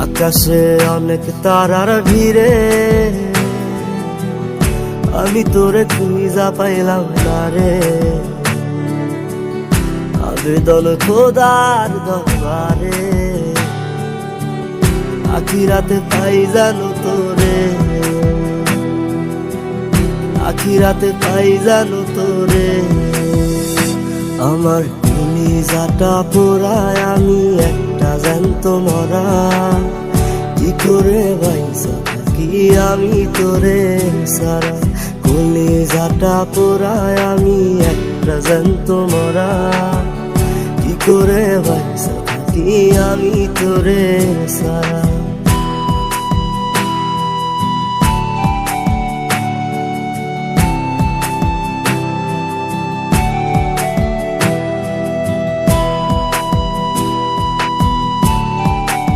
আকাশে অনেক তারার ভিড়ে আমি তোরে খুঁজা পাইলাম না রে। আবেদন খোদার দরবারে, আখিরাতে পাই জানো তোরে, আখিরাতে পাই জানো তোরে। আমার কলিজাটা পোড়ায় আমি একটা জ্যান্ত মরা, কি করে বাইসা থাকি আমি তোরে সারা। কলিজাটা পোড়ায় আমি একটা জ্যান্ত মরা, কি করে বাইসা থাকি আমি তোরে সারা।